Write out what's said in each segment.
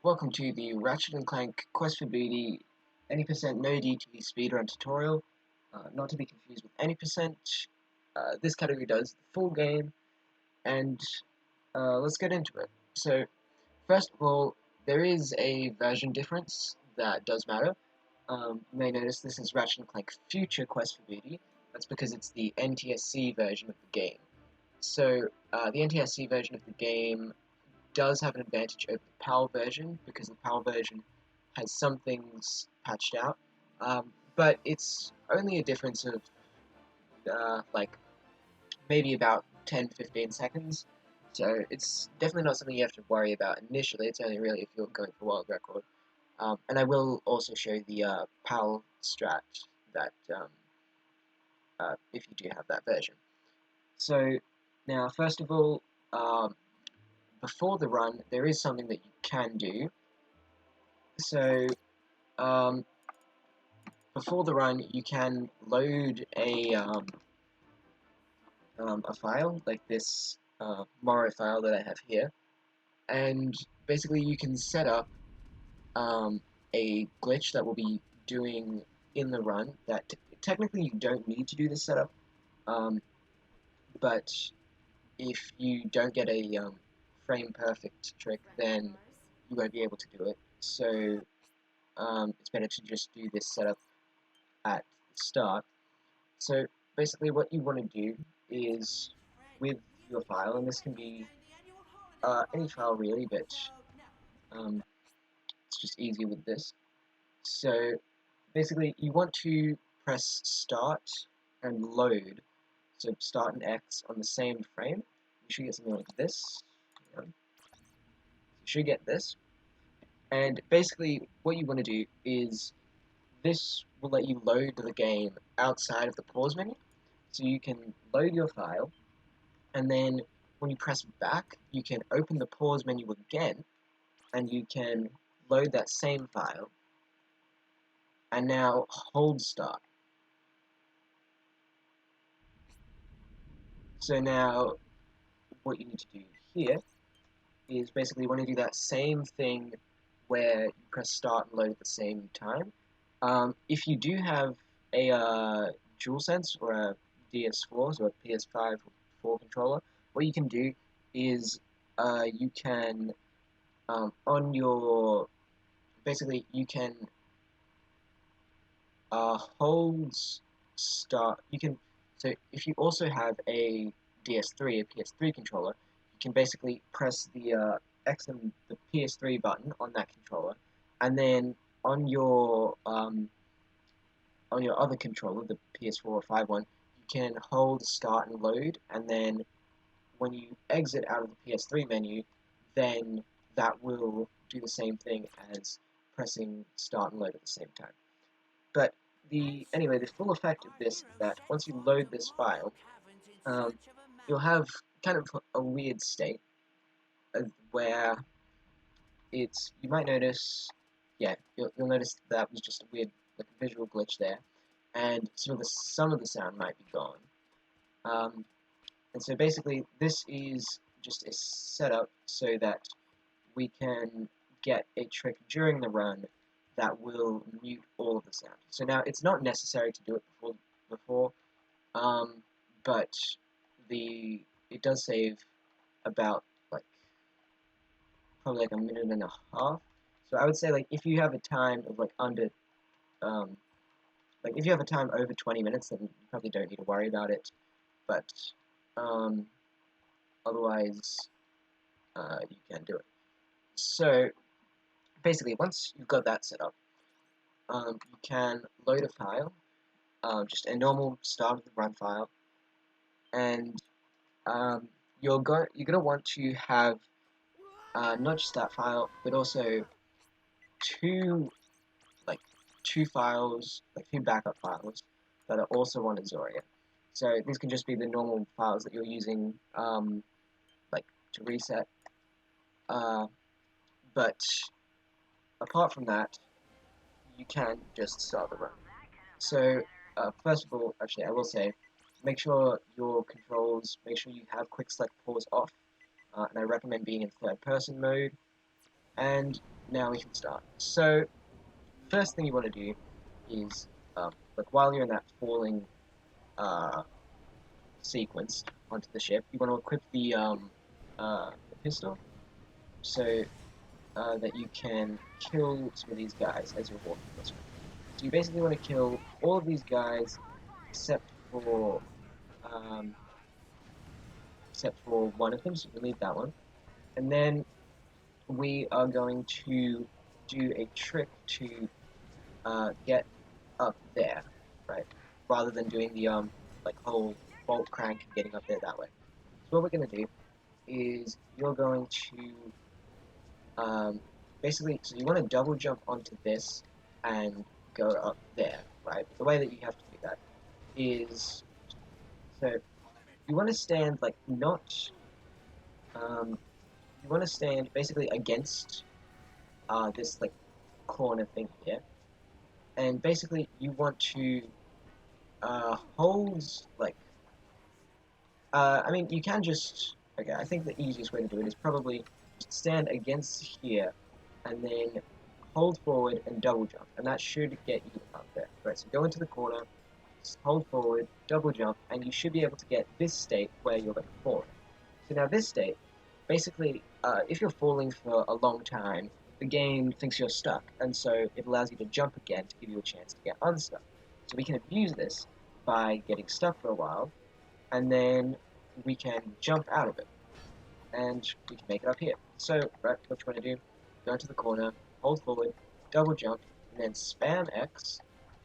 Welcome to the Ratchet and Clank Quest for Booty 80% No DT Speedrun tutorial. Not to be confused with 80%. This category does the full game, and let's get into it. So, first of all, there is a version difference that does matter. You may notice this is Ratchet and Clank Future Quest for Booty. That's because it's the NTSC version of the game. So, the NTSC version of the game does have an advantage over the PAL version, because the PAL version has some things patched out, but it's only a difference of like maybe about 10-15 seconds, so it's definitely not something you have to worry about initially. It's only really if you're going for world record. And I will also show the PAL strat that if you do have that version. So now, first of all, before the run, there is something that you can do. So, before the run, you can load a file like this Morrow file that I have here, and basically you can set up a glitch that will be doing in the run. That technically you don't need to do this setup, but if you don't get a frame perfect trick, then you won't be able to do it. So it's better to just do this setup at the start. So basically what you want to do is, with your file, and this can be any file really, but it's just easier with this. So basically you want to press start and load, so start and X on the same frame. You should get something like this. You should get this. And basically what you want to do is, this will let you load the game outside of the pause menu. So you can load your file, and then when you press back, you can open the pause menu again, and you can load that same file, and now hold start. So now what you need to do here is basically you want to do that same thing where you press start and load at the same time. If you do have a DualSense or a DS4, so a PS5 or 4 controller, what you can do is you can on your, basically you can hold start. You can, so if you also have a DS3, a PS3 controller, you can basically press the X and the PS3 button on that controller, and then on your other controller, the PS4 or 5 one, you can hold start and load, and then when you exit out of the PS3 menu, then that will do the same thing as pressing start and load at the same time. But anyway, the full effect of this is that once you load this file, you'll have kind of a weird state where you might notice, yeah, you'll notice that was just a weird, like, visual glitch there, and some of the sound might be gone. And so basically, this is just a setup so that we can get a trick during the run that will mute all of the sound. So now it's not necessary to do it before, but it does save about probably like a minute and a half. So I would say, like, if you have a time of like under if you have a time over 20 minutes, then you probably don't need to worry about it. But otherwise, you can do it. So basically, once you've got that set up, you can load a file, just a normal start of the run file, and you're gonna want to have not just that file, but also two files, like two backup files that are also on AZOREAN. So these can just be the normal files that you're using, like to reset. But apart from that, you can just start the run. So first of all, actually, I will say, make sure your controls, make sure you have quick select pause off, and I recommend being in third person mode. And now we can start. So, first thing you want to do is, like while you're in that falling sequence onto the ship, you want to equip the pistol so that you can kill some of these guys as you're walking this way. So you basically want to kill all of these guys um, except for one of them, so you can leave that one. And then we are going to do a trick to get up there, right? Rather than doing the like whole bolt crank and getting up there that way. So what we're going to do is you're going to basically, so you want to double jump onto this and go up there, right? The way that you have to do that is, so you want to stand like not, you want to stand basically against this like corner thing here, and basically you want to hold like, I mean you can just, okay, I think the easiest way to do it is probably just stand against here and then hold forward and double jump, and that should get you up there. Right, so go into the corner, hold forward, double jump, and you should be able to get this state where you're going to fall. So now this state, basically, if you're falling for a long time, the game thinks you're stuck, and so it allows you to jump again to give you a chance to get unstuck. So we can abuse this by getting stuck for a while, and then we can jump out of it, and we can make it up here. So, right, what you want to do, go into the corner, hold forward, double jump, and then spam X,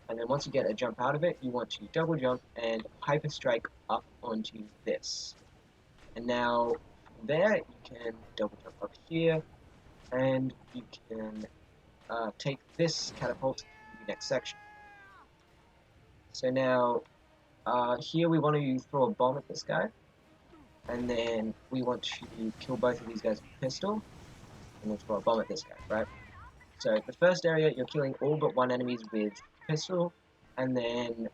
and then once you get a jump out of it, you want to double jump and hyper strike up onto this. And now from there, you can double jump up here, and you can take this catapult to the next section. So now, here we want to throw a bomb at this guy, and then we want to kill both of these guys with a pistol, and then throw a bomb at this guy, right? So the first area, you're killing all but one enemies with pistol, and then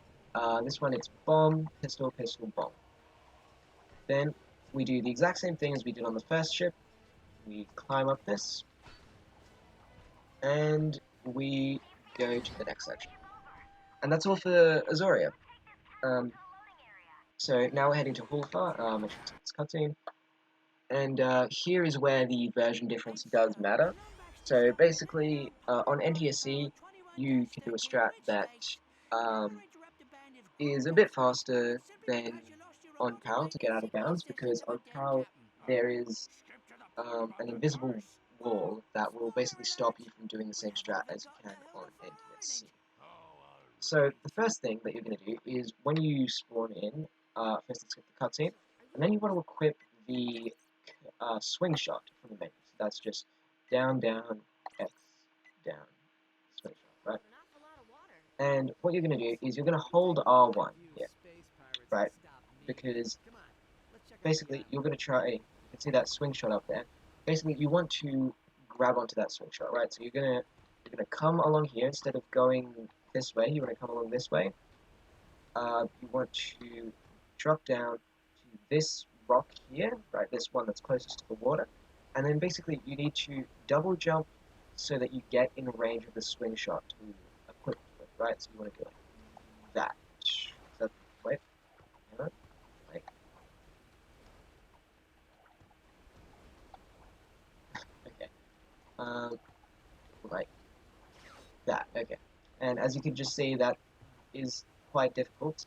this one it's bomb, pistol, pistol, bomb. Then we do the exact same thing as we did on the first ship. We climb up this, and we go to the next section. And that's all for AZOREAN. So now we're heading to HOOLEFAR, which is this cutscene. And here is where the version difference does matter. So basically, on NTSC, you can do a strat that um, is a bit faster than on PAL to get out of bounds, because on PAL there is an invisible wall that will basically stop you from doing the same strat as you can on NTSC. So the first thing that you're going to do is when you spawn in, first let's skip the cutscene, and then you want to equip the swing shot from the menu. So that's just down, down, X, down, swing shot, right? And what you're going to do is you're going to hold R1 here, right? Because basically you're going to try, you can see that swing shot up there. Basically you want to grab onto that swing shot, right? So you're going to come along here instead of going this way. You want to come along this way. You want to drop down to this rock here, right? This one that's closest to the water. And then basically you need to double jump so that you get in range of the swing shot to equip it, right? So you want to go like that. So, wait, hang on, like, okay, like that, okay. And as you can just see, that is quite difficult.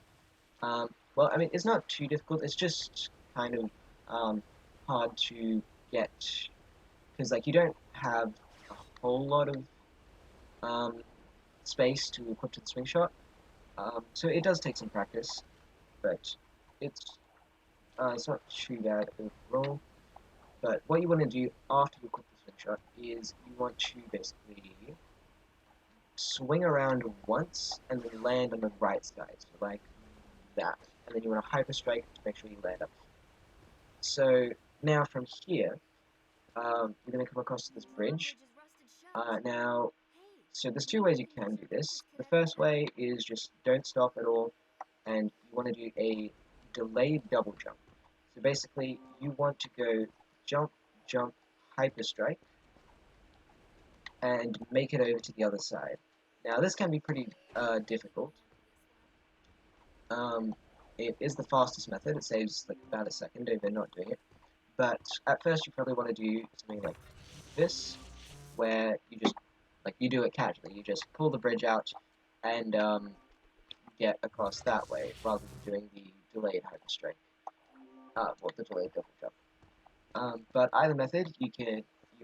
Well, I mean, it's not too difficult, it's just kind of hard to get, because like you don't have a whole lot of space to equip to the swing shot. So it does take some practice, but it's not too bad overall. But what you want to do after you equip the swing shot is you want to basically swing around once and then land on the right side, so like that. And then you want to hyper strike to make sure you land up. So now from here, you're going to come across to this bridge. Now, so there's two ways you can do this. The first way is just don't stop at all, and you want to do a delayed double jump. So basically, you want to go jump, jump, hyper strike, and make it over to the other side. Now this can be pretty difficult. It is the fastest method. It saves like about a second over not doing it. But at first you probably want to do something like this, where you just you do it casually. You just pull the bridge out and get across that way, rather than doing the delayed hyperstrike. Well, the delayed double jump. But either method, you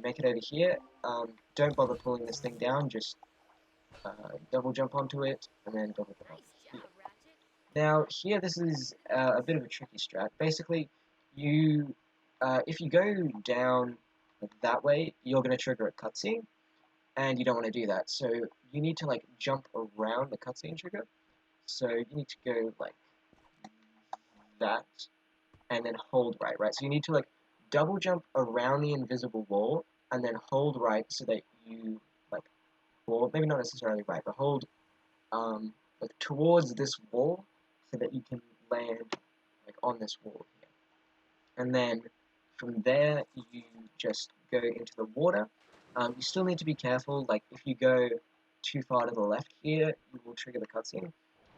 make it over here. Don't bother pulling this thing down. Just double jump onto it and then double jump onto here. Now here, this is a bit of a tricky strat. Basically, if you go down that way, you're going to trigger a cutscene, and you don't want to do that. So you need to jump around the cutscene trigger. So you need to go like that, and then hold right. So you need to double jump around the invisible wall, and then hold right so that you or maybe not necessarily right, but hold towards this wall so that you can land on this wall here. And then from there you just go into the water. You still need to be careful. If you go too far to the left here, you will trigger the cutscene.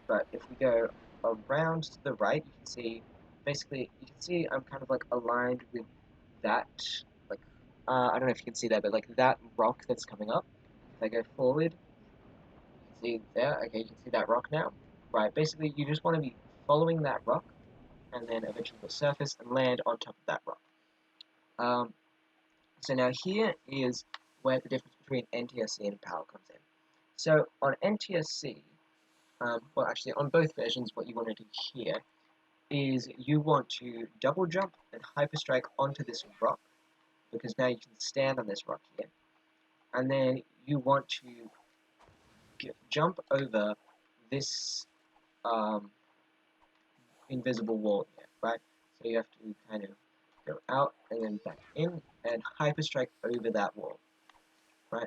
But if we go around to the right, you can see I'm kind of aligned with that. I don't know if you can see that, but that rock that's coming up. If I go forward, you can see there. Okay, you can see that rock now. Right, basically you just want to be following that rock, and then eventually you'll surface and land on top of that rock. So now here is where the difference between NTSC and PAL comes in. So on NTSC, well actually on both versions, what you want to do here is you want to double jump and hyperstrike onto this rock, because now you can stand on this rock here, and then you want to jump over this invisible wall here, right? So you have to kind of go out and then back in and hyperstrike over that wall, right?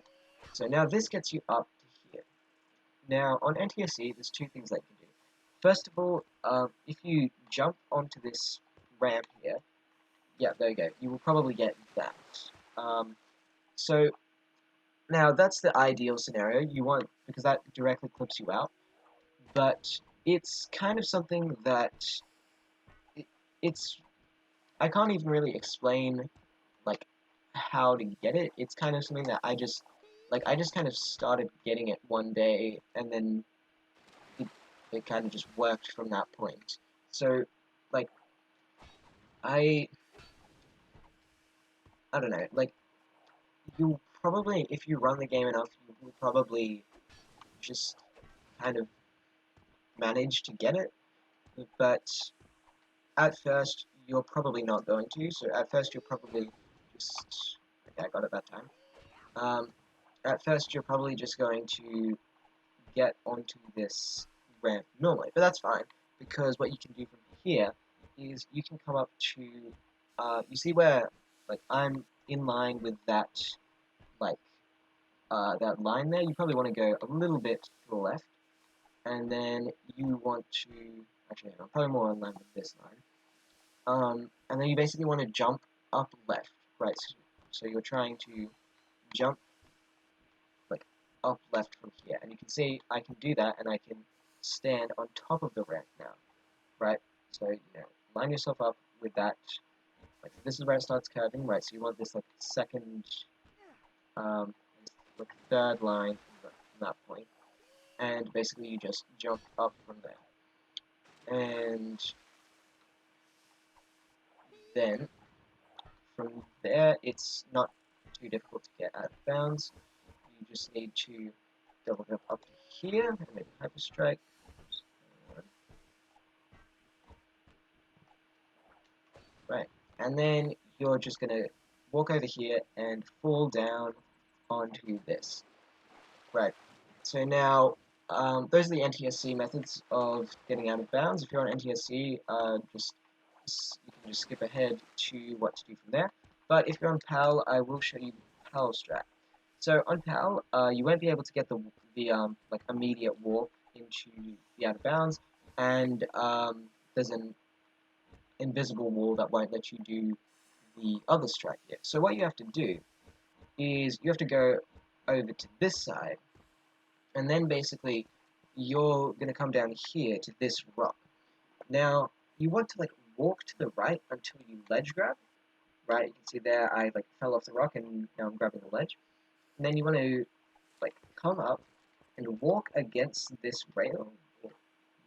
So now this gets you up to here. Now on NTSC, there's two things that you can do. First of all, if you jump onto this ramp here, yeah, there you go, you will probably get that. So now that's the ideal scenario you want, because that directly clips you out, but it's kind of something that I can't even really explain how to get it. It's kind of something that I just kind of started getting it one day, and then it kind of just worked from that point. So I don't know, you probably, if you run the game enough, you will probably just kind of manage to get it, but at first you're probably not going to. So at first you're probably just, okay, I got it that time. At first you're probably just going to get onto this ramp normally, but that's fine, because what you can do from here is you can come up to, you see where I'm in line with that that line there. You probably want to go a little bit to the left, and then you want to, actually I'm probably more in line with this line, and then you basically want to jump up left, right? So you're trying to jump up left from here, and you can see I can do that, and I can stand on top of the ramp now, right? So line yourself up with that. This is where it starts curving, right? So you want this second, third line from that point, and basically you just jump up from there, and then from there it's not too difficult to get out of bounds. You just need to double jump up to here, and maybe hyperstrike. Right, and then you're just going to walk over here and fall down onto this. Right, so now those are the NTSC methods of getting out of bounds. If you're on NTSC, you can just skip ahead to what to do from there. But if you're on PAL, I will show you the PAL strat. So on PAL, you won't be able to get the immediate warp into the out of bounds, and there's an invisible wall that won't let you do the other strat yet. So what you have to do is you have to go over to this side, and then basically you're going to come down here to this rock. Now, you want to like walk to the right until you ledge grab, right? You can see there I like fell off the rock and now I'm grabbing the ledge. And then you want to like come up and walk against this rail or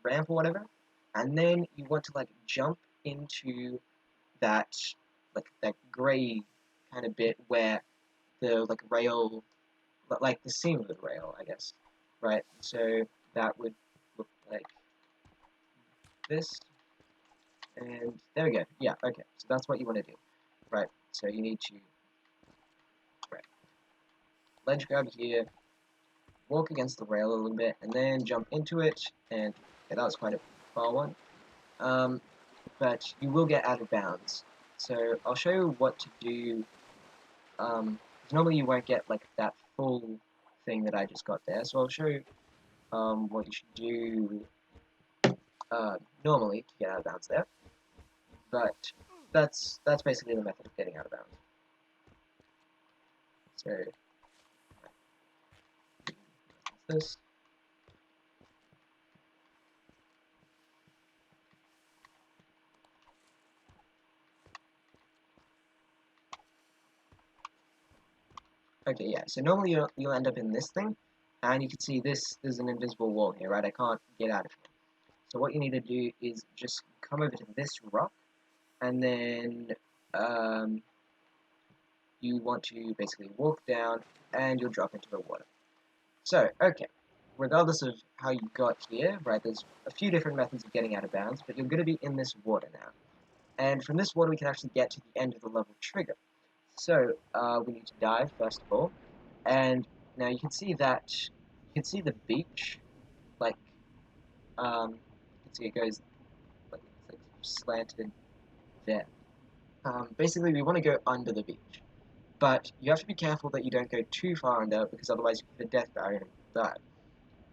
ramp or whatever, and then you want to like jump into that like that gray kind of bit where the like rail, like the seam of the rail, I guess, right? So that would look like this, and there we go. Yeah, okay. So that's what you want to do, right? So you need to ledge grab here, walk against the rail a little bit, and then jump into it. And okay, that was quite a far one. But you will get out of bounds. So I'll show you what to do. Normally you won't get like that full thing that I just got there. So I'll show you what you should do normally to get out of bounds there. But that's basically the method of getting out of bounds. So this. Okay, yeah, so normally you'll end up in this thing, and you can see this is an invisible wall here, right? I can't get out of here. So what you need to do is just come over to this rock, and then you want to basically walk down, and you'll drop into the water. So, okay, regardless of how you got here, right, there's a few different methods of getting out of bounds, but you're going to be in this water now. And from this water we can actually get to the end of the level trigger. So, we need to dive, first of all, and now you can see the beach, like, you can see it goes, like, it's like slanted there. Basically, we want to go under the beach, but you have to be careful that you don't go too far under, because otherwise you hit the death barrier and die.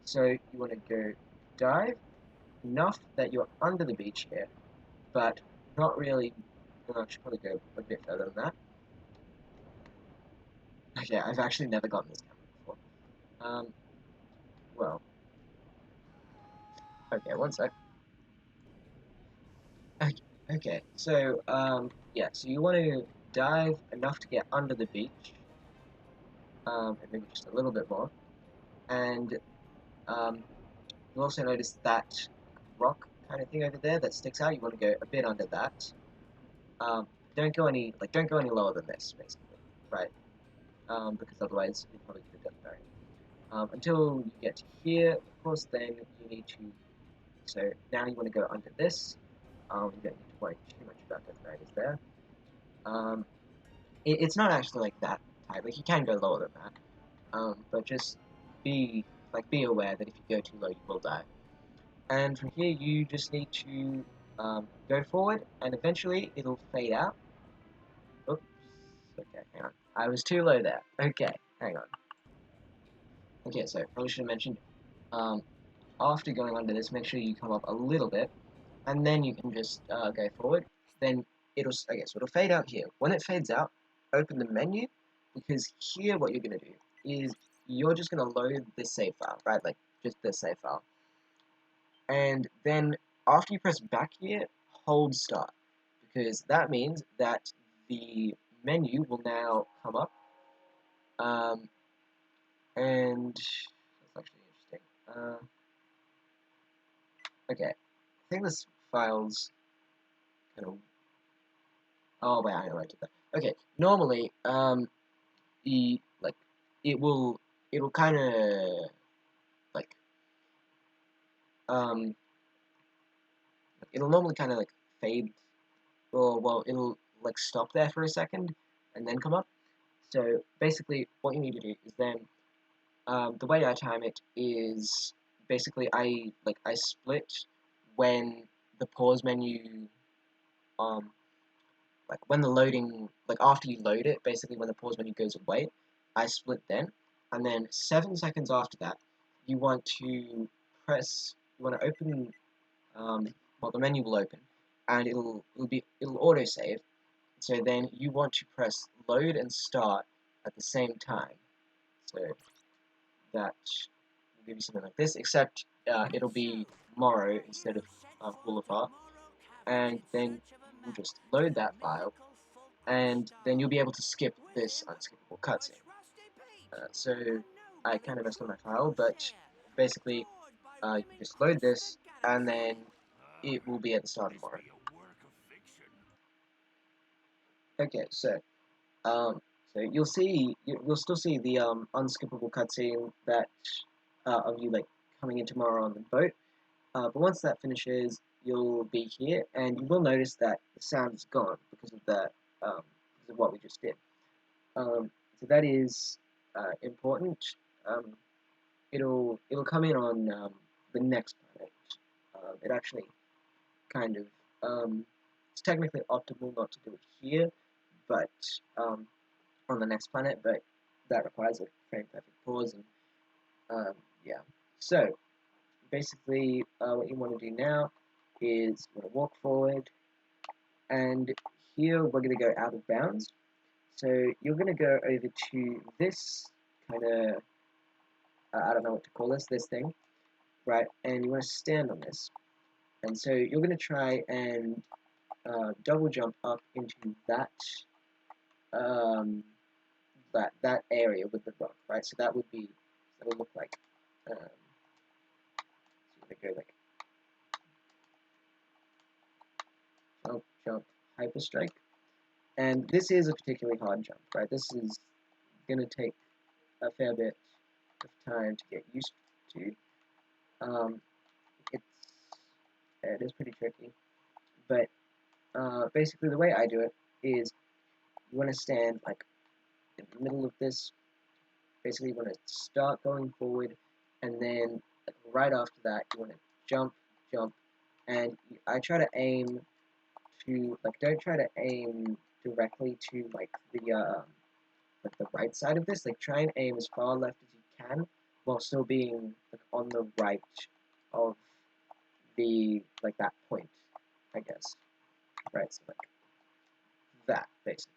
So, you want to go dive enough that you're under the beach here, but not really. Well, I should probably go a bit further than that. Okay, I've actually never gotten this camera before. Well, okay, one sec. Okay, so, yeah, so you want to dive enough to get under the beach, and maybe just a little bit more, and, you'll also notice that rock kind of thing over there that sticks out. You want to go a bit under that. Don't go any lower than this, basically, right? Because otherwise you'll probably get a death barrier. Until you get to here, of course, then you need to, so now you want to go under this. You don't need to worry too much about death barriers there. It's not actually like that tight. Like you can go lower than that, but just be aware that if you go too low, you will die. And from here, you just need to go forward, and eventually it'll fade out. Oops. Okay, hang on. I was too low there. Okay, hang on. Okay, so probably should have mentioned. After going under this, make sure you come up a little bit, and then you can just go forward. Then it'll so it'll fade out here. When it fades out, open the menu, because here what you're gonna do is you're just gonna load this save file, right? Like just this save file, and then after you press back here, hold start, because that means that the menu will now come up, and that's actually interesting. Okay, I think this file's kind of. Oh wait, I highlighted that. Okay, normally, the like it'll kind of like um it'll normally kind of like fade, or well, it'll like stop there for a second and then come up. So basically, what you need to do is then the way I time it is basically I split when the pause menu like when the loading, like after you load it, basically when the pause menu goes away, I split then, and then 7 seconds after that, you want to open, well, the menu will open, and it'll auto save. So then you want to press load and start at the same time. So that will give you something like this, except it'll be Morrow instead of HOOLEFAR, and then you will just load that file, and then you'll be able to skip this unskippable cutscene. So I kind of messed up my file, but basically you just load this, and then it will be at the start of Morrow. Okay, so you'll see, you'll still see the unskippable cutscene that of you like coming in tomorrow on the boat. But once that finishes, you'll be here, and you will notice that the sound is gone because of that, because of what we just did. So that is important. It'll come in on the next planet. It actually kind of it's technically optimal not to do it here, but on the next planet, but that requires a frame perfect pause, and yeah. So basically, what you want to do now is you want to walk forward, and here we're going to go out of bounds. So you're going to go over to this kind of I don't know what to call this thing, right? And you want to stand on this, and so you're going to try and double jump up into that that area with the rock, right? So that would be, that would look like, so go like jump, jump, hyper strike, and this is a particularly hard jump, right? This is gonna take a fair bit of time to get used to. It's it is pretty tricky, but basically the way I do it is you want to stand like in the middle of this. Basically, you want to start going forward, and then right after that, you want to jump, jump, and I try to aim to don't try to aim directly to like the right side of this. Like try and aim as far left as you can while still being like on the right of the that point, I guess. Right, so like that basically.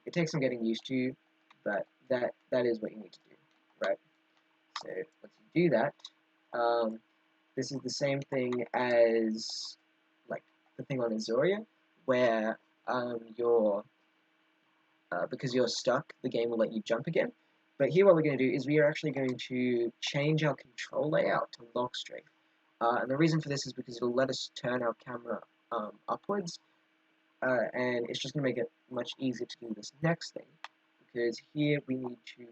It takes some getting used to, but that is what you need to do, right? So once you do that, this is the same thing as like the thing on AZOREAN, where because you're stuck, the game will let you jump again. But here what we're going to do is we are actually going to change our control layout to lock strafe. And the reason for this is because it'll let us turn our camera upwards, and it's just going to make it much easier to do this next thing, because here we need to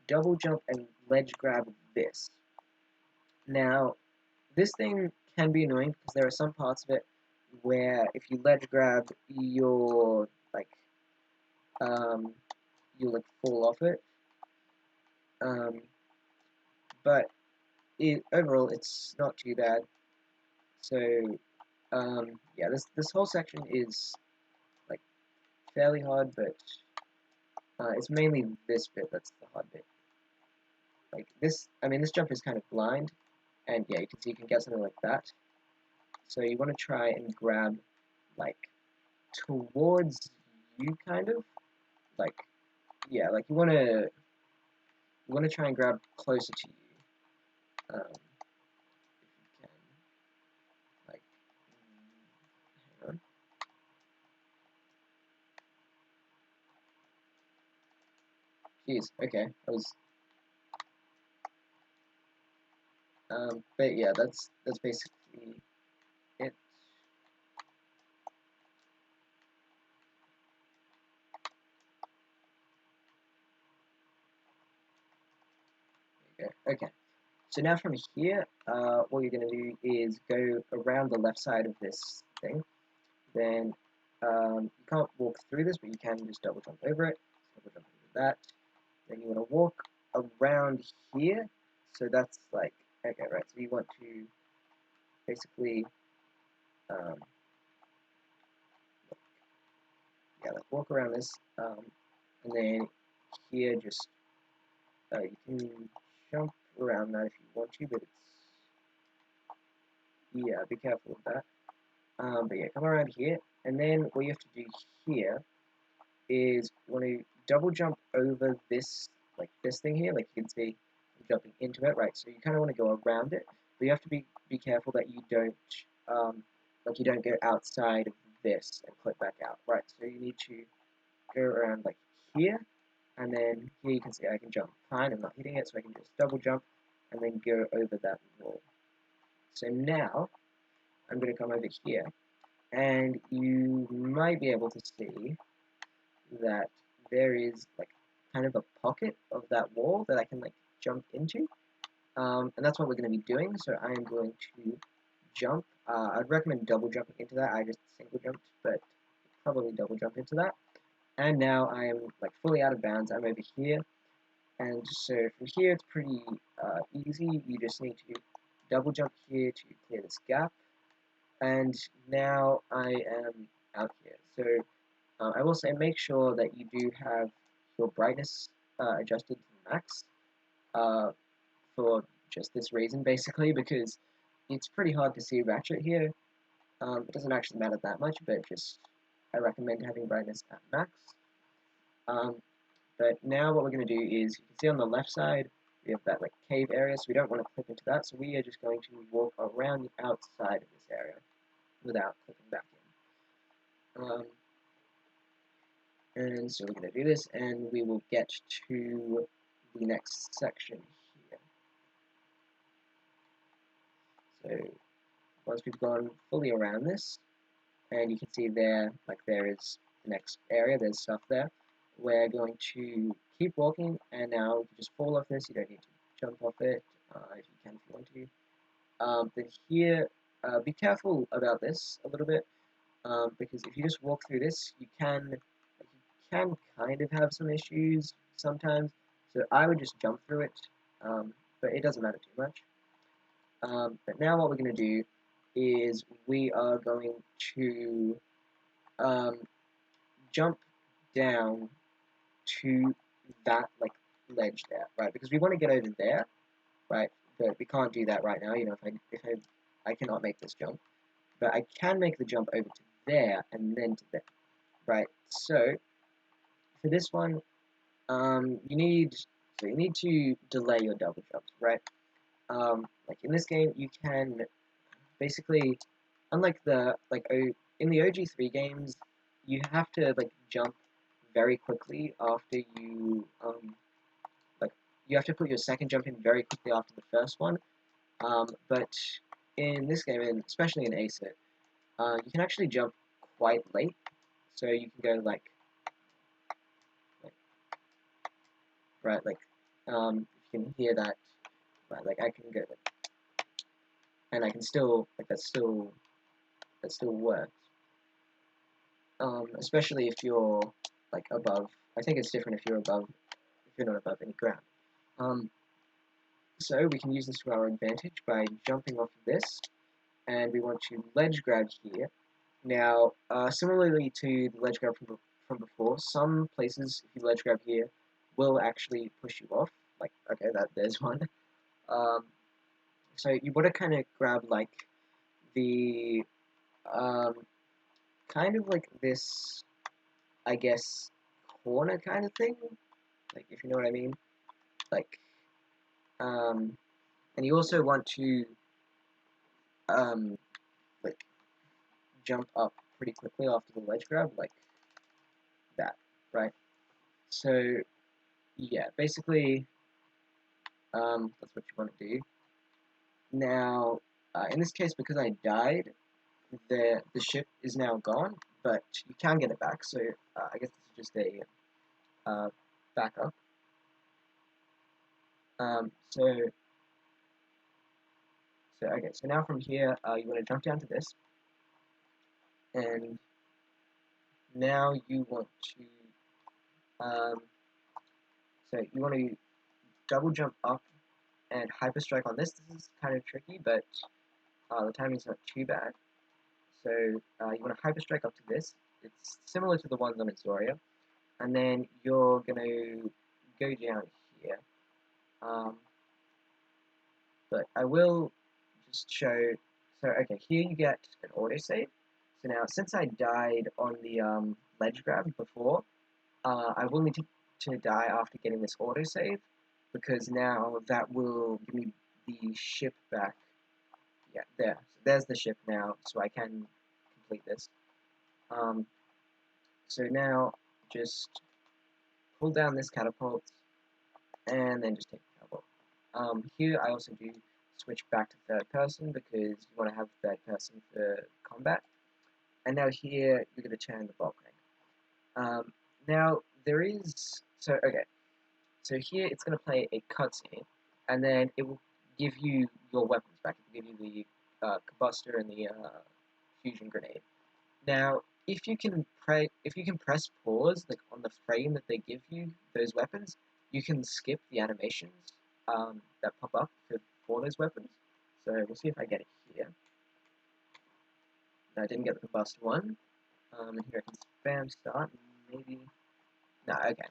double jump and ledge grab this. Now, this thing can be annoying because there are some parts of it where if you ledge grab, you'll fall off it. But overall, it's not too bad. So yeah, this whole section is like fairly hard, but it's mainly this bit that's the hard bit. Like this, I mean, this jump is kind of blind, and yeah, you can see you can get something like that. So you want to try and grab like towards you, kind of like, yeah, like you want to try and grab closer to you, if you can. Like, hang on. Jeez, okay, I was. But yeah, that's basically it. Okay. So now from here, what you're going to do is go around the left side of this thing. Then you can't walk through this, but you can just double jump over it. Double jump over that. Then you want to walk around here. So that's like, okay, right. So you want to basically, yeah, like walk around this, and then here just you can jump around that if you want to, but it's, yeah, be careful of that. But yeah, come around here, and then what you have to do here is want to double jump over this like this thing here, like you can see I'm jumping into it, right? So you kind of want to go around it, but you have to be careful that you don't like you don't go outside of this and click back out, right? So you need to go around like here, and then here you can see I can jump fine. I'm not hitting it, so I can just double jump and then go over that wall. So now I'm going to come over here, and you might be able to see that there is like kind of a pocket of that wall that I can like jump into, and that's what we're going to be doing. So I am going to jump. I'd recommend double jumping into that. I just single jumped, but probably double jump into that. And now I am like fully out of bounds. I'm over here, and so from here it's pretty easy. You just need to double jump here to clear this gap, and now I am out here. So I will say make sure that you do have your brightness adjusted to max for just this reason, basically, because it's pretty hard to see Ratchet here. It doesn't actually matter that much, but just I recommend having brightness at max. But now what we're going to do is, you can see on the left side, we have that like cave area, so we don't want to clip into that, so we are just going to walk around the outside of this area without clipping back in. And so we're going to do this, and we will get to the next section here. So once we've gone fully around this, and you can see there, like there is the next area, there's stuff there, we're going to keep walking, and now you just fall off this, you don't need to jump off it, if you can if you want to. Then here, be careful about this a little bit, because if you just walk through this, you can kind of have some issues sometimes, so I would just jump through it, but it doesn't matter too much. But now what we're going to do is we are going to jump down to that like ledge there, right? Because we want to get over there, right? But we can't do that right now. You know, if I cannot make this jump, but I can make the jump over to there and then to there, right? So for this one, you need to delay your double jumps, right? Like in this game, you can basically, unlike the in the OG3 games, you have to like jump very quickly after you like you have to put your second jump in very quickly after the first one. But in this game, and especially in ACIT, you can actually jump quite late, so you can go like right, like you can hear that, right? Like I can go like, and I can still like that still works. Especially if you're like above. I think it's different if you're not above any ground. So we can use this to our advantage by jumping off of this, and we want to ledge grab here. Now, similarly to the ledge grab from before, some places, if you ledge grab here, will actually push you off. Like, okay, there's one. So you want to kind of grab like the, kind of like this, I guess, corner kind of thing, like if you know what I mean. Like, and you also want to, like, jump up pretty quickly after the ledge grab, like that, right? So, yeah, basically, that's what you want to do. Now, in this case, because I died, the ship is now gone, but you can get it back, so I guess this is just a backup. So okay, so now from here, you want to jump down to this, and now you want to, so you want to double jump up and hyper strike on this. This is kind of tricky, but the timing's not too bad. So you want to hyper strike up to this. It's similar to the ones on AZOREAN, and then you're going to go down here. But I will just show. So okay, here you get an autosave. So now, since I died on the ledge grab before, I will need to to die after getting this autosave, because now that will give me the ship back. Yeah, there. So there's the ship now, so I can complete this. So now just pull down this catapult, and then just take the catapult. Here I also do switch back to third person, because you want to have third person for combat. And now here you're going to turn the bolt crank. Now there is, so so here it's going to play a cutscene, and then it will give you your weapons back. It will give you the combustor and the fusion grenade. Now, if you can press pause like on the frame that they give you those weapons, you can skip the animations that pop up for those weapons. So we'll see if I get it here. No, I didn't get the combustor one. And here I can spam start. Maybe. No, okay.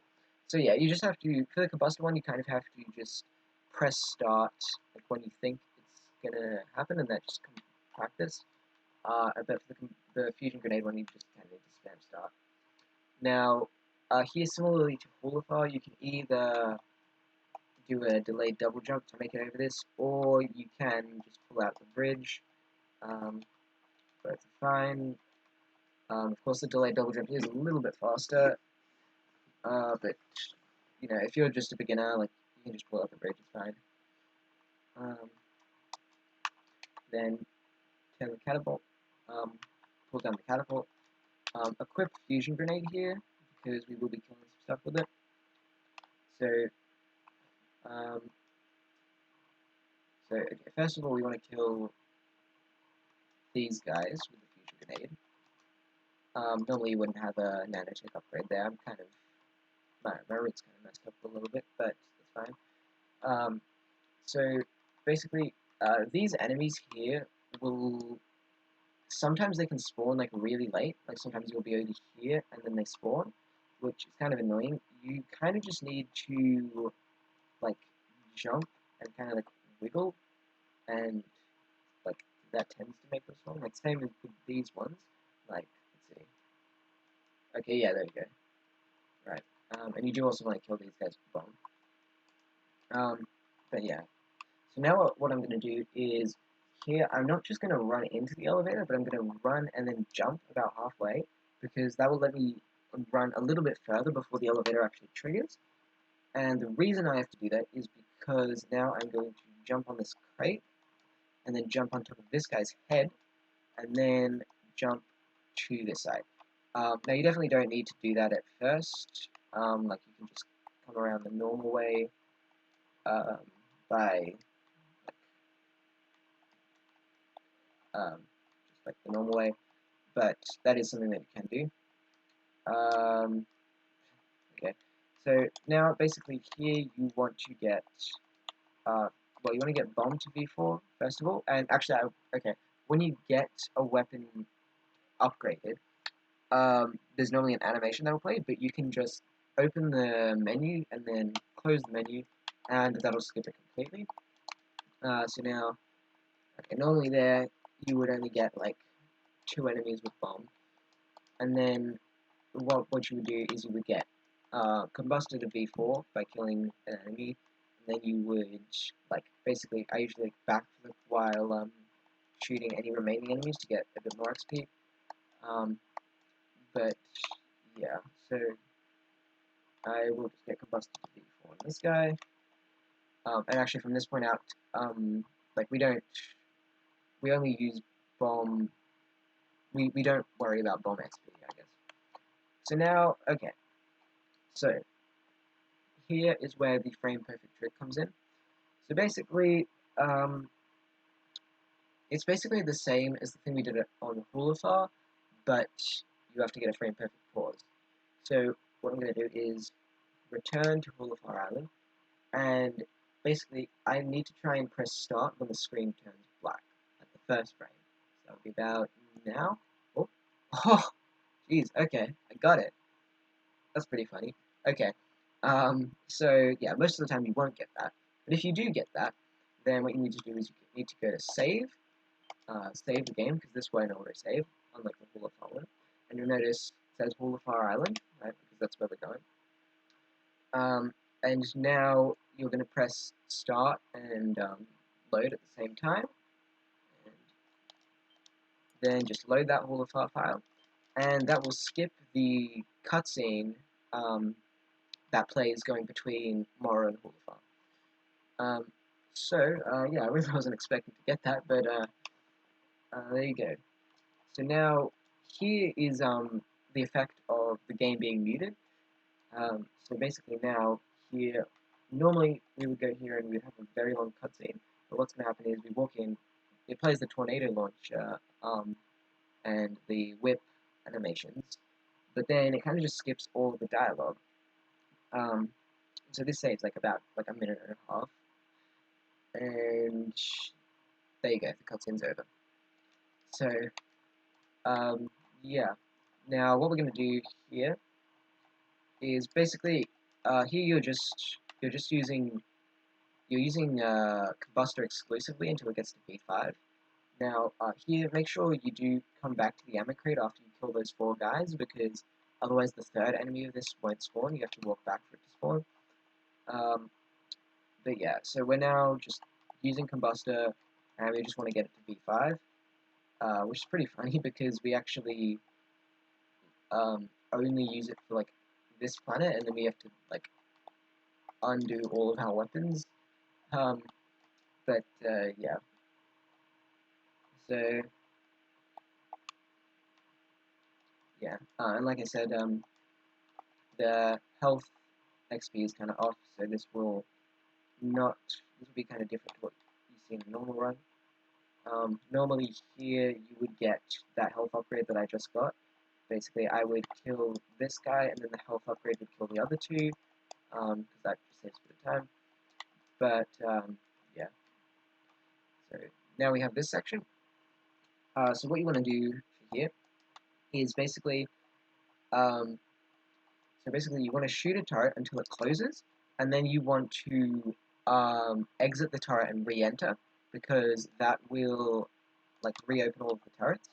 So yeah, you just have to, for the combustor one, you kind of have to just press start like when you think it's gonna happen, and that just comes practice. But for the fusion grenade one, you just kind of need to spam start. Now, here similarly to HOOLEFAR, you can either do a delayed double jump to make it over this, or you can just pull out the bridge. Both are fine. Of course, the delayed double jump is a little bit faster, but you know, if you're just a beginner, like you can just pull out the bridge, it's fine. Then turn the catapult, pull down the catapult, equip fusion grenade here, because we will be killing some stuff with it. So, okay, first of all, we want to kill these guys with the fusion grenade. Normally you wouldn't have a nanotech upgrade there. I'm kind of, my root's kind of messed up a little bit, but that's fine. So basically, these enemies here will, sometimes they can spawn like really late, like sometimes you'll be over here and then they spawn, which is kind of annoying. You kind of just need to like jump and kind of like wiggle, and like that tends to make them spawn. Like same with these ones. Like, let's see. Okay, yeah, there you go. Right. And you do also want to kill these guys with bomb. But yeah. So now what I'm going to do is, here I'm not just going to run into the elevator, but I'm going to run and then jump about halfway, because that will let me run a little bit further before the elevator actually triggers. And the reason I have to do that is because now I'm going to jump on this crate, and then jump on top of this guy's head, and then jump to this side. Now you definitely don't need to do that at first. Like you can just come around the normal way by just like the normal way, but that is something that you can do. Okay, so now basically here you want to get well, you want to get bomb to V4 first of all, and actually, okay, when you get a weapon upgraded, there's normally an animation that will play, but you can just open the menu and then close the menu, and that'll skip it completely. So now, okay, normally there you would only get like 2 enemies with bomb, and then what you would do is you would get combustor to V4 by killing an enemy, and then you would like basically I usually backflip while shooting any remaining enemies to get a bit more XP. But yeah, so I will just get combustor to V4 on this guy. And actually from this point out, like we only use bomb, we don't worry about bomb XP, I guess. So now, okay, so here is where the frame perfect trick comes in. So basically, it's basically the same as the thing we did on HOOLEFAR, but you have to get a frame perfect pause. So what I'm going to do is return to HOOLEFAR Island, and basically I need to try and press start when the screen turns black at the first frame. So that'll be about now. Oh, jeez, okay, I got it. That's pretty funny. Okay, so yeah, most of the time you won't get that, but if you do get that, then what you need to do is you need to go to save the game, because this won't auto-save, unlike the HOOLEFAR one. And you'll notice it says HOOLEFAR Island, right, because that's where we're going. And now you're going to press start and load at the same time, and then just load that HOOLEFAR file, and that will skip the cutscene that plays going between Morrow and HOOLEFAR. Yeah, I really wasn't expecting to get that, but there you go. So now, here is the effect of the game being muted. So basically now, here, normally we would go here and we'd have a very long cutscene, but what's going to happen is we walk in, it plays the tornado launcher and the whip animations, but then it kind of just skips all of the dialogue. So this saves like about a minute and a half, and there you go, the cutscene's over. So yeah, now what we're going to do here is basically here you're just using Combustor exclusively until it gets to V5. Now here, make sure you do come back to the ammo crate after you kill those 4 guys, because otherwise the third enemy of this won't spawn. You have to walk back for it to spawn. But yeah, so we're now just using Combustor, and we just want to get it to V5, which is pretty funny because we actually only use it for like this planet, and then we have to like undo all of our weapons. Yeah. So yeah, and like I said, the health XP is kind of off, so this will be kind of different to what you see in a normal run. Normally here you would get that health upgrade that I just got. Basically, I would kill this guy, and then the health upgrade would kill the other 2, because that just saves a bit of time. But yeah, so now we have this section. So what you want to do here is basically, you want to shoot a turret until it closes, and then you want to exit the turret and re-enter, because that will like reopen all of the turrets.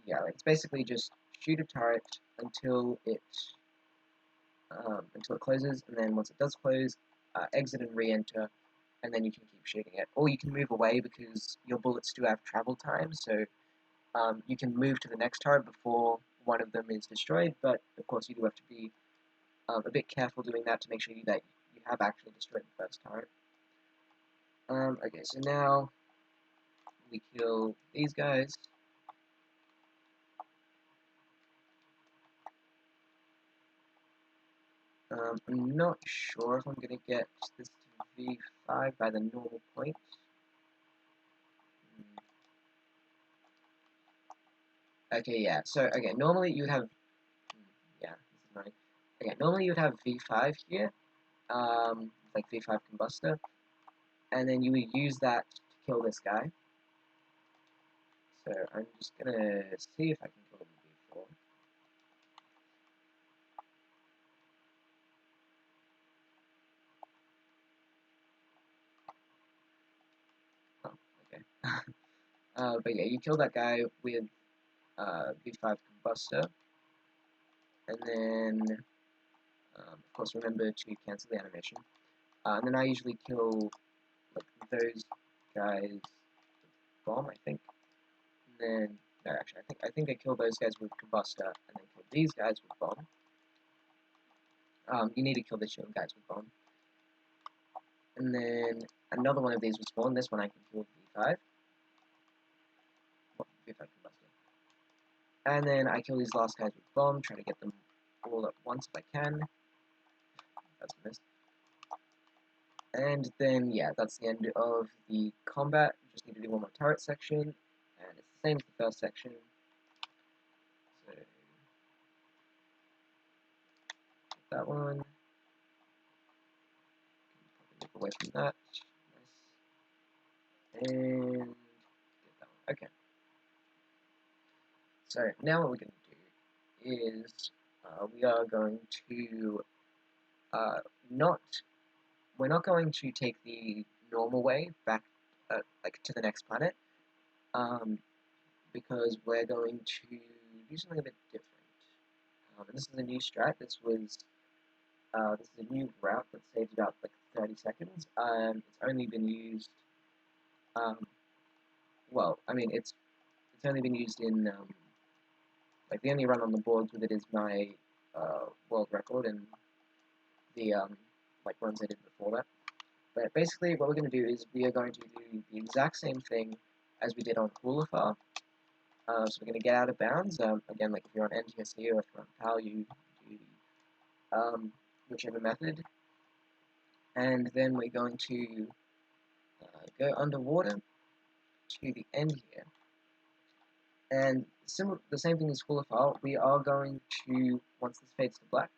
Yeah, like, it's basically just shoot a turret until it closes, and then once it does close, exit and re-enter, and then you can keep shooting it. Or you can move away because your bullets do have travel time, so you can move to the next turret before one of them is destroyed, but of course you do have to be a bit careful doing that to make sure that you have actually destroyed the first turret. Okay, so now we kill these guys. I'm not sure if I'm going to get this to V5 by the normal point. Okay, yeah, so, okay, normally you would have, yeah, this is annoying. Okay, normally you would have V5 here, like V5 Combustor, and then you would use that to kill this guy. So I'm just gonna see if I can kill him with V4. Oh, okay. But yeah, you kill that guy with V5 Combustor, and then, of course, remember to cancel the animation. And then I usually kill like those guys with bomb, I think. And then, no, actually, I think I kill those guys with Combustor, and then kill these guys with bomb. You need to kill the shield guys with bomb. And then another one of these will spawn. This one I can kill with V5. V5 Combustor. And then I kill these last guys with bomb, try to get them all at once if I can. That's a miss. And then, yeah, that's the end of the combat. You just need to do one more turret section, and it's the same as the first section. So, that one. Move away from that. Nice. And get that one. Okay. So, now what we're going to do is we are going to we're not going to take the normal way back like to the next planet, because we're going to do something a bit different. And this is a new strat. This is a new route that saves about like 30 seconds. It's only been used. Well, I mean, it's only been used in like the only run on the boards with it is my world record and the like runs I did before that. But basically, what we're going to do is we are going to do the exact same thing as we did on HOOLEFAR. So we're going to get out of bounds. Again, like if you're on NTSC or if you're on PAL, you do the whichever method. And then we're going to go underwater to the end here. And the same thing as HOOLEFAR, we are going to, once this fades to black,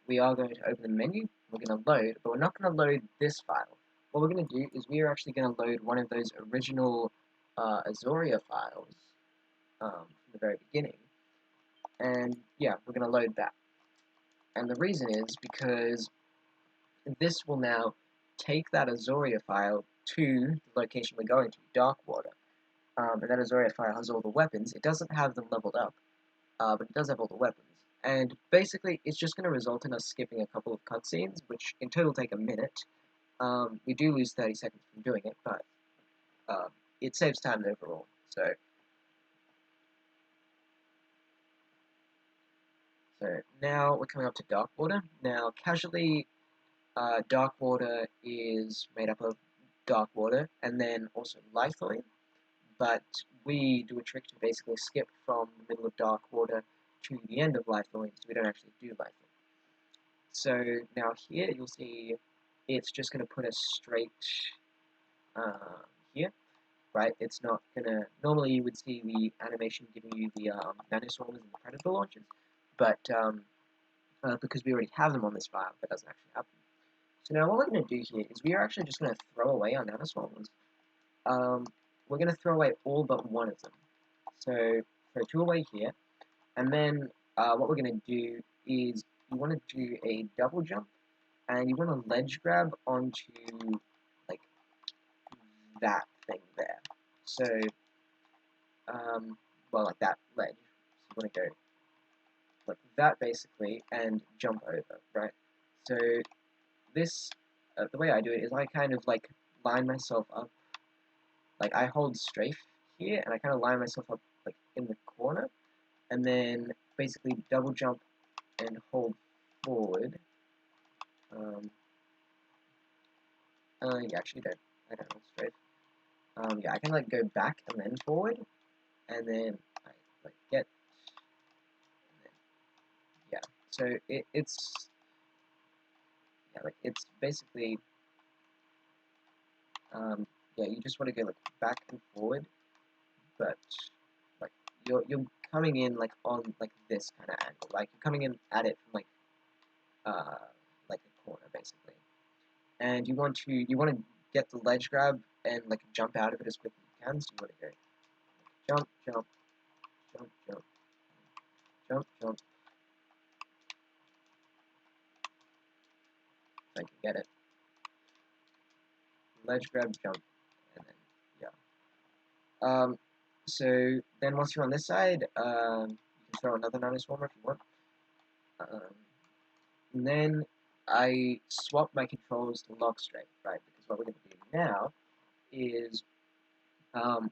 we are going to open the menu, we're going to load, but we're not going to load this file. What we're going to do is we are actually going to load one of those original AZOREAN files from the very beginning. And yeah, we're going to load that. And the reason is because this will now take that AZOREAN file to the location we're going to, Darkwater. And that AZOREAN file has all the weapons. It doesn't have them leveled up, but it does have all the weapons. And basically, it's just going to result in us skipping a couple of cutscenes, which in total take a minute. We do lose 30 seconds from doing it, but it saves time overall. So now we're coming up to Darkwater. Now, casually, Darkwater is made up of Darkwater and then also Lythoin, but we do a trick to basically skip from the middle of Darkwater to the end of Lythoin, so we don't actually do Lythoin. So now here you'll see it's just going to put us straight here, right? It's not going to, normally you would see the animation giving you the Nanoswarmers and the Predator launches, but because we already have them on this file, that doesn't actually happen. So now what we're going to do here is we are actually just going to throw away our Nanoswarmers. We're going to throw away all but one of them. So throw two away here, and then what we're going to do is you want to do a double jump, and you want to ledge grab onto like that thing there. So, well, like that ledge. So you want to go like that basically, and jump over, right? So this, the way I do it is I kind of like line myself up. Like I hold strafe here, and I kind of line myself up like in the corner, and then basically double jump and hold forward. Yeah, actually I don't hold strafe. Yeah, I can like go back and then forward, and then I like get, and then, yeah. So it's yeah, like it's basically yeah, you just want to go like back and forward, but like you're coming in like on like this kind of angle, like you're coming in at it from like a corner basically, and you want to get the ledge grab and like jump out of it as quickly as you can. So you want to go jump, jump, jump, jump, jump, jump. If I can get it. Ledge grab, jump, and then yeah. So then once you're on this side, you can throw another Nanoswarmer if you want. And then I swap my controls to lock strafe, right? Because what we're going to do now is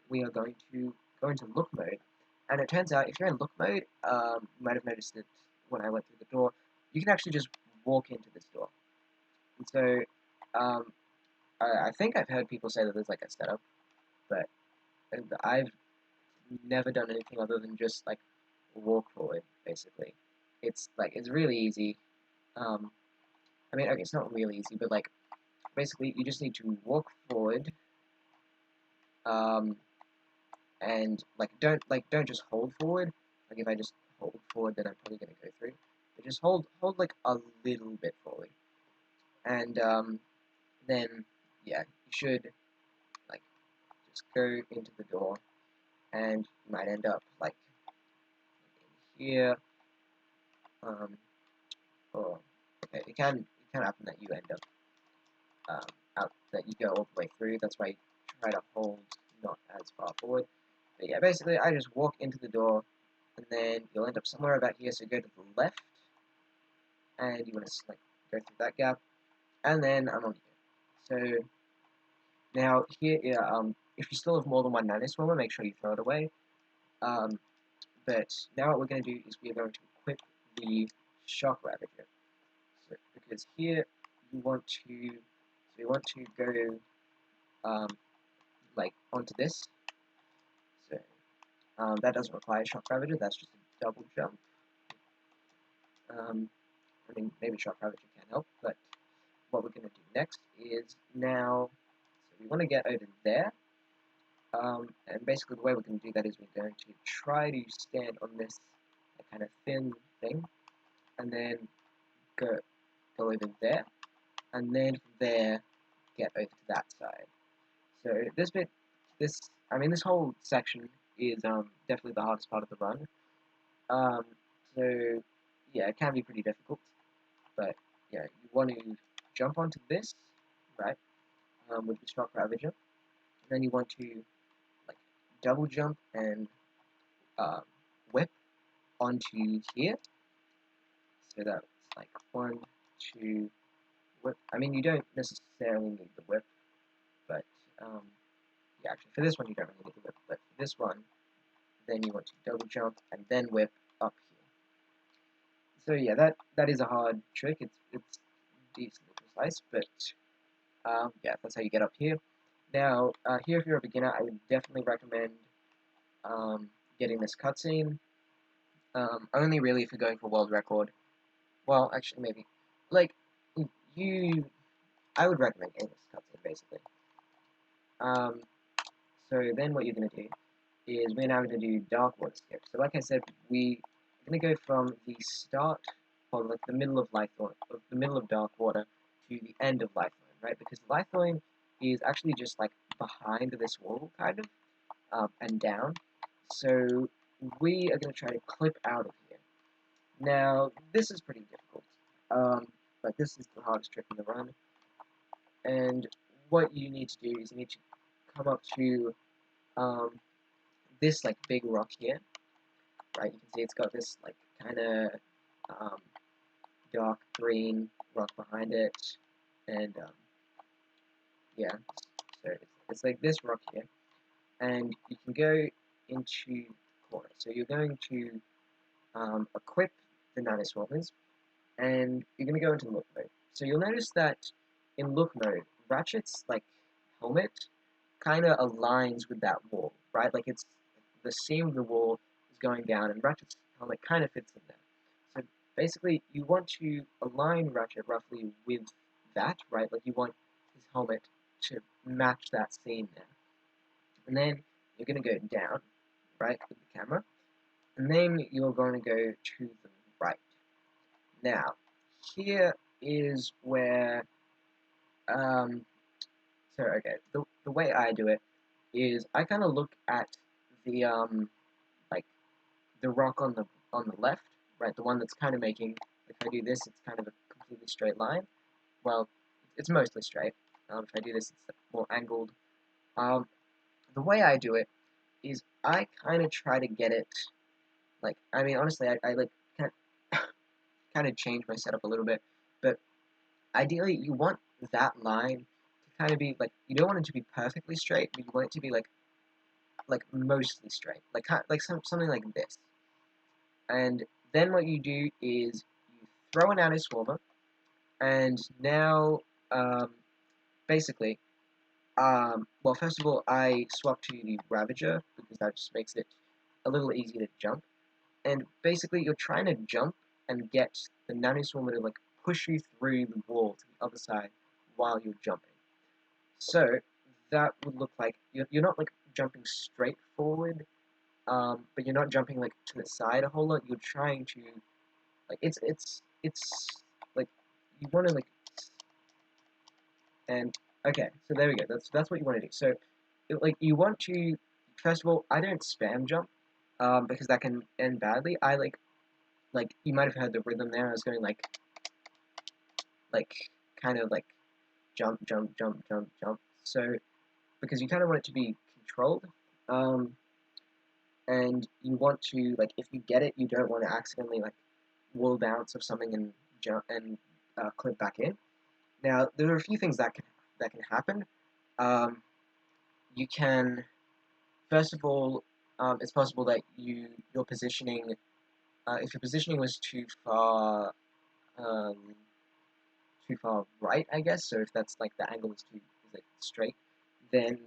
we are going to go into look mode. And it turns out if you're in look mode, you might have noticed that when I went through the door, you can actually just walk into this door. And so I think I've heard people say that there's like a setup, but I've never done anything other than just like walk forward, basically. It's really easy. I mean, okay, it's not really easy, but like basically you just need to walk forward, and don't just hold forward. Like if I just hold forward, then I'm probably gonna go through. But just hold like a little bit forward, and then yeah, you should like just go into the door, and you might end up like in here. Or okay, it can happen that you end up out, that you go all the way through. That's why you try to hold not as far forward. But yeah, basically I just walk into the door, and then you'll end up somewhere about here, so go to the left, and you want to like go through that gap, and then I'm on here. So now here, if you still have more than one Nanoswarmer, make sure you throw it away. But now what we're going to do is we're going to equip the Shock Ravager. So, because here you want to, go like onto this. So that doesn't require Shock Ravager. That's just a double jump. I mean, maybe Shock Ravager can help, but what we're going to do next is now. So we want to get over there. And basically the way we're going to do that is we're going to try to stand on this kind of thin thing, and then go over there, and then from there get over to that side. So this whole section is definitely the hardest part of the run. So yeah, it can be pretty difficult, but yeah, you want to jump onto this, right, with the Shock Ravager, and then you want to like double jump and whip onto here. So that's like 1, 2, whip. I mean, you don't necessarily need the whip, but yeah, actually for this one you don't really need the whip, but for this one, then you want to double jump and then whip up here. So yeah, that is a hard trick. It's decently precise, but yeah, that's how you get up here. Now, here if you're a beginner, I would definitely recommend getting this cutscene. Only really if you're going for world record. Well, actually, maybe. Like, I would recommend getting this cutscene, basically. So then what you're going to do is we're now going to do Darkwater Skip. So like I said, we're going to go from the start, or like the middle of Darkwater, to the end of Lythoin, right? Because Lythoin is actually just like behind this wall, kind of, and down. So we are going to try to clip out of here. Now, this is pretty difficult, but this is the hardest trick in the run. And what you need to do is you need to come up to this like big rock here, right? You can see it's got this like kind of dark green rock behind it, and yeah, so it's like this rock here, and you can go into the corner. So you're going to equip the Nanoswarmers, and you're going to go into look mode. So you'll notice that in look mode, Ratchet's like helmet kind of aligns with that wall, right? Like it's the seam of the wall is going down, and Ratchet's helmet kind of fits in there. So basically, you want to align Ratchet roughly with that, right? Like you want his helmet to match that seam there. And then you're going to go down, right, with the camera, and then you're going to go to the right. Now, here is where, so okay, the way I do it is I kind of look at the, like, the rock on the left, right, the one that's kind of making, if I do this, it's kind of a completely straight line. Well, it's mostly straight. If I do this, it's more angled. The way I do it is I kind of try to get it, like, I mean, honestly, I like, kind of change my setup a little bit, but ideally, you want that line to kind of be, like, you don't want it to be perfectly straight, but you want it to be, like mostly straight, like something like this. And then what you do is you throw a Nanoswarmer, and now, basically, well, first of all, I swap to the Ravager, because that just makes it a little easier to jump. And basically, you're trying to jump and get the Nanoswarmer to, like, push you through the wall to the other side while you're jumping. So, that would look like, you're not, like, jumping straight forward, but you're not jumping, like, to the side a whole lot. You're trying to, like, it's like, you want to, like, and, okay, so there we go, that's what you want to do. So, like, you want to, first of all, I don't spam jump, because that can end badly. I, like, you might have heard the rhythm there. I was going, like, kind of, like, jump, jump, jump, jump, jump. So, because you kind of want it to be controlled. and you want to, like, if you get it, you don't want to accidentally, like, wall bounce or something and jump and clip back in. Now, there are a few things that can happen. You can, first of all, it's possible that your positioning, if your positioning was um, too far right, I guess. So if that's like the angle is like straight, then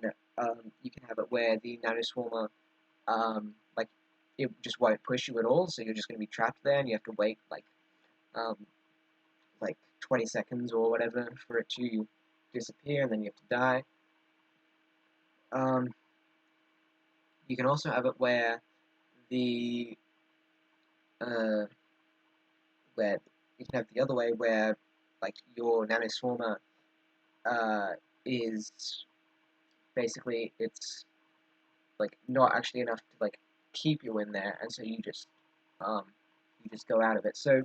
you can have it where the nanoswarmer, like, it just won't push you at all. So you're just going to be trapped there, and you have to wait um, like 20 seconds or whatever for it to disappear, and then you have to die. Um, you can also have it where the where you can have the other way where, like, your nanoswarmer is basically, it's like not actually enough to like keep you in there, and so um you just go out of it. So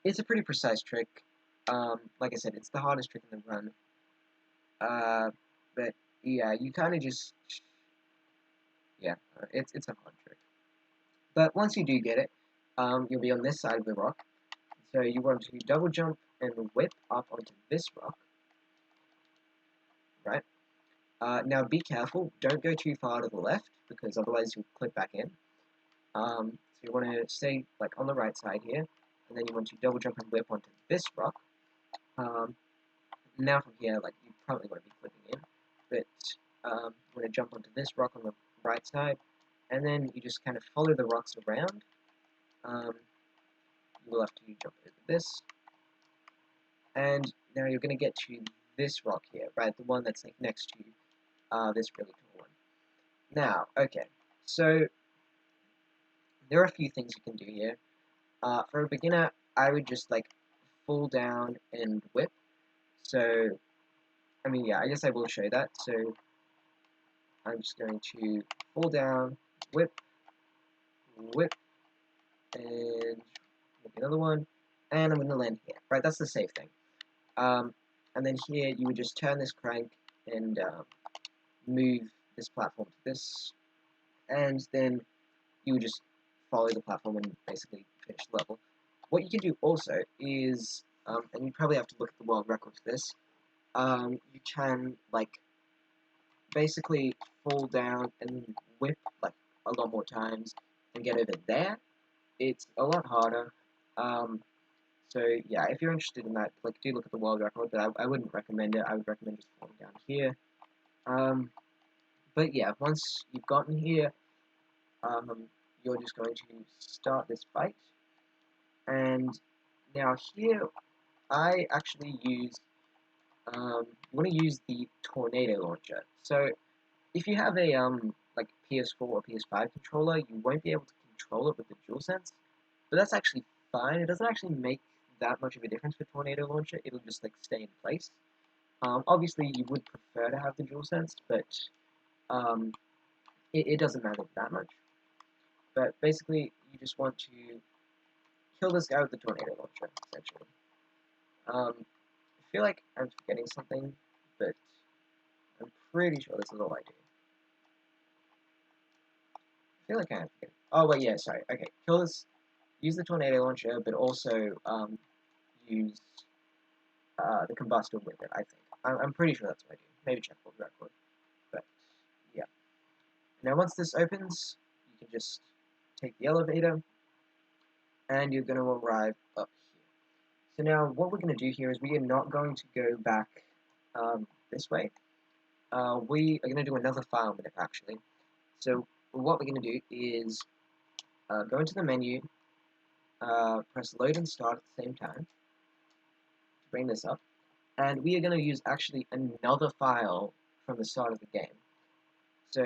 it's a pretty precise trick. Like I said, it's the hardest trick in the run. But yeah, you kind of just, yeah, it's a hard trick. But once you do get it, you'll be on this side of the rock. So you want to double jump and whip up onto this rock, right? Now be careful, don't go too far to the left, because otherwise you'll clip back in. So you want to stay like on the right side here, and then you want to double jump and whip onto this rock. Now from here, like, you probably want to be clipping in, but you want to jump onto this rock on the right side, and then you just kind of follow the rocks around. You will have to jump over this, and now you're going to get to this rock here, right, the one that's like next to this really tall one. Now, okay, so there are a few things you can do here. For a beginner, I would just like fall down and whip. So, I mean, yeah, I guess I will show that. So, I'm just going to fall down, whip, whip, and make another one, and I'm going to land here. Right, that's the safe thing. And then here, you would just turn this crank and move this platform to this, and then you would just follow the platform and basically finish the level. What you can do also is, and you probably have to look at the world record for this, you can, like, basically fall down and whip, like, a lot more times and get over there. It's a lot harder. So, yeah, if you're interested in that, like, do look at the world record, but I wouldn't recommend it. I would recommend just falling down here. But, yeah, once you've gotten here, you're just going to start this fight. And now here, I actually use, you want to use the tornado launcher. So if you have a like PS4 or PS5 controller, you won't be able to control it with the DualSense, but that's actually fine. It doesn't actually make that much of a difference for tornado launcher. It'll just like stay in place. Obviously, you would prefer to have the DualSense, but it doesn't matter that much. But basically, you just want to kill this guy with the tornado launcher, essentially. I feel like I'm forgetting something, but I'm pretty sure this is all I do. I feel like I am forgetting. Oh, wait, yeah, sorry. Okay, kill this, use the tornado launcher, but also use the combustor with it, I think. I'm pretty sure that's what I do. Maybe check world record. But, yeah. Now, once this opens, you can just take the elevator, and you're going to arrive up here. So now, what we're going to do here is we are not going to go back this way. We are going to do another file manip, actually. So what we're going to do is go into the menu, press load and start at the same time to bring this up, and we are going to use actually another file from the start of the game. So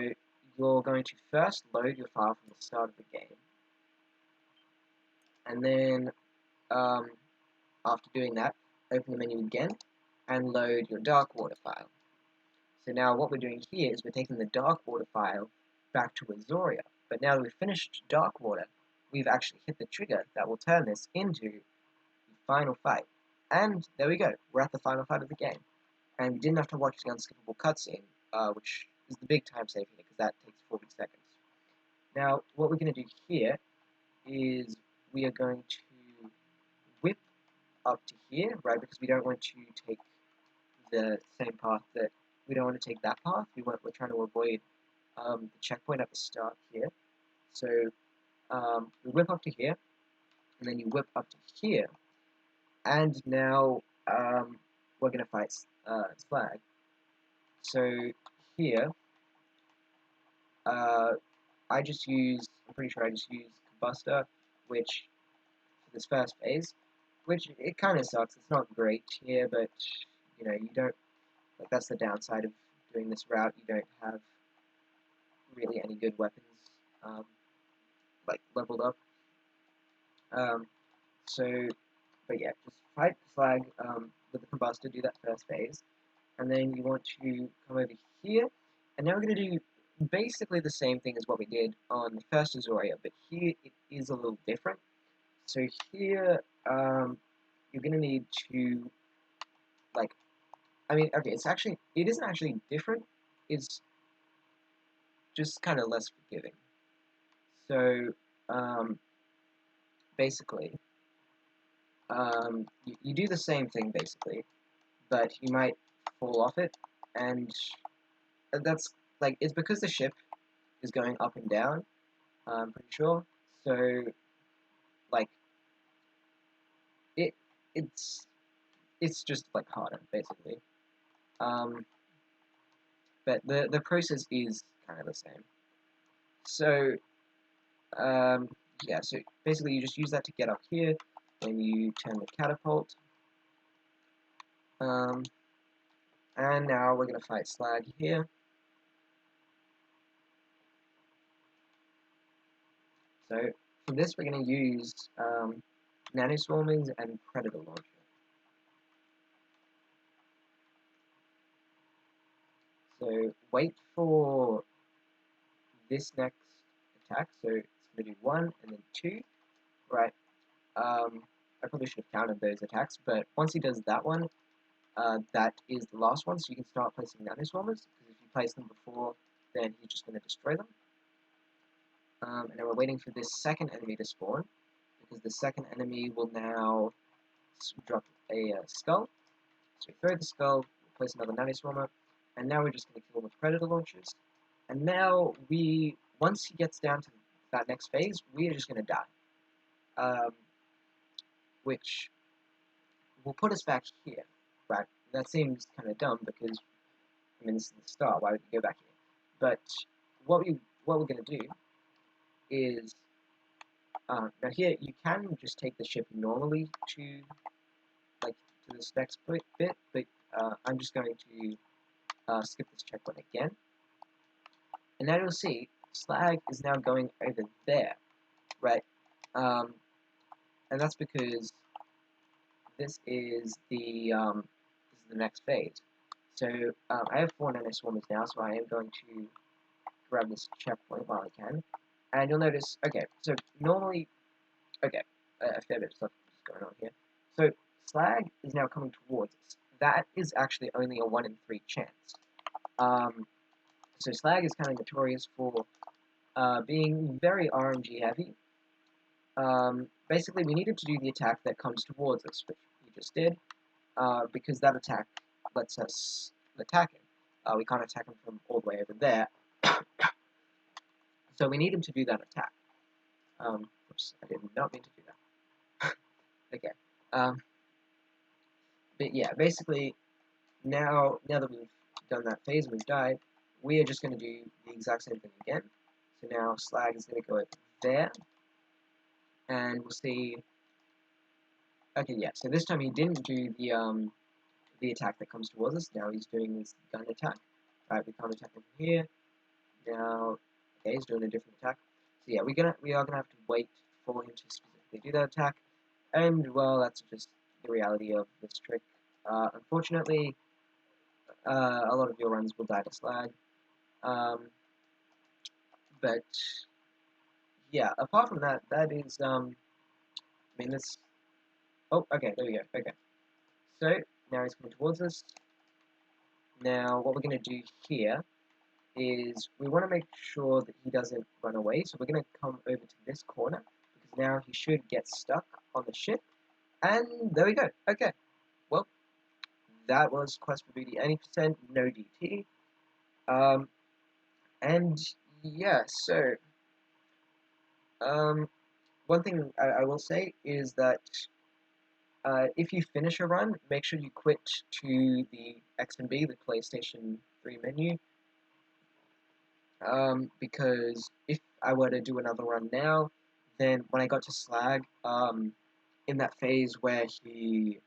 you're going to first load your file from the start of the game, and then after doing that, open the menu again and load your Darkwater file. So now what we're doing here is we're taking the Darkwater file back to AZOREAN. But now that we've finished Darkwater, we've actually hit the trigger that will turn this into the final fight. And there we go, we're at the final fight of the game. And we didn't have to watch the unskippable cutscene, which is the big time save here, because that takes 40 seconds. Now, what we're going to do here is we are going to whip up to here, right? Because we don't want to take the same path that we don't want to take that path. We're trying to avoid the checkpoint at the start here. So we whip up to here, and then you whip up to here, and now we're going to fight SLAG. So here, I'm pretty sure I just used Combustor, which for this first phase, which it kind of sucks. It's not great here, but you know, you don't, like, that's the downside of doing this route. You don't have really any good weapons, like, leveled up. But yeah, just fight SLAG with the Combustor, do that first phase, and then you want to come over here, and now we're going to do basically the same thing as what we did on the first AZOREAN, but here it is a little different. So here, you're going to need to, like, I mean, okay, it isn't actually different, it's just kind of less forgiving. So, basically, you do the same thing, basically, but you might fall off it, and that's, like, it's because the ship is going up and down, I'm pretty sure, so, like, it's just, like, harder, basically. But the process is kind of the same. So, yeah, so basically you just use that to get up here, and you turn the catapult. And now we're going to fight SLAG here. So, for this we're going to use Nanoswarmers and Predator Launcher. So, wait for this next attack, so it's going to do 1 and then 2, right? I probably should have counted those attacks, but once he does that one, that is the last one, so you can start placing Nanoswarmers, because if you place them before, then he's just going to destroy them. And then we're waiting for this second enemy to spawn, because the second enemy will now drop a skull. So we throw the skull, place another Nanoswarmer, and now we're just going to kill the Predator launchers. And now once he gets down to that next phase, we are just going to die. Which will put us back here, right? That seems kind of dumb because, I mean, this is the start, why would you go back here? But what we're going to do is, now here, you can just take the ship normally to this next bit, but I'm just going to skip this checkpoint again. And now you'll see, SLAG is now going over there, right? And that's because this is the next phase. So I have 4 Nanoswarmers now, so I am going to grab this checkpoint while I can. And you'll notice, okay, so normally, okay, a fair bit of stuff is going on here. So SLAG is now coming towards us. That is actually only a 1 in 3 chance. So SLAG is kind of notorious for being very RNG heavy. Basically, we needed to do the attack that comes towards us, which we just did, because that attack lets us attack him. We can't attack him from all the way over there. So we need him to do that attack. Oops, I did not mean to do that. Okay. But yeah, basically, now that we've done that phase and we've died, we are just going to do the exact same thing again. So now SLAG is going to go over there, and we'll see. Okay, yeah. So this time he didn't do the attack that comes towards us. Now he's doing his gun attack. Right, we can't attack him from here. Now, okay, he's doing a different attack. So yeah, we are gonna have to wait for him to specifically do that attack. And well, that's just the reality of this trick. Unfortunately, a lot of your runs will die to SLAG. But yeah, apart from that, that is I mean this. Oh, okay, there we go. Okay, so now he's coming towards us. Now, what we're going to do here is we want to make sure that he doesn't run away. So we're going to come over to this corner, because now he should get stuck on the ship. And there we go. Okay, well, that was Quest for Booty 80%, no DT. And yeah, so one thing I will say is that if you finish a run, make sure you quit to the X&B, the PlayStation 3 menu, because if I were to do another run now, then when I got to SLAG, in that phase where he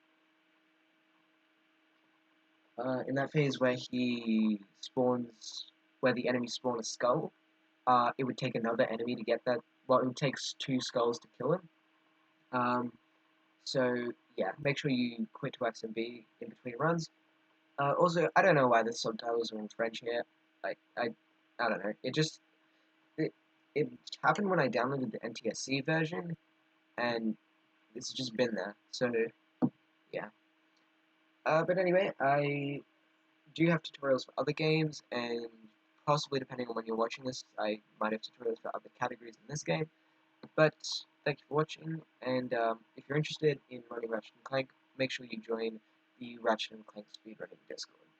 spawns, where the enemy spawn a skull, it would take another enemy to get that. Well, it would take 2 skulls to kill him. So yeah, make sure you quit to X&B in between runs. Also, I don't know why the subtitles are in French here. Like, I don't know. It happened when I downloaded the NTSC version, and it's just been there. So yeah. But anyway, I do have tutorials for other games, and possibly depending on when you're watching this, I might have tutorials for other categories in this game. But thank you for watching, and if you're interested in running Ratchet and Clank, make sure you join the Ratchet and Clank Speedrunning Discord.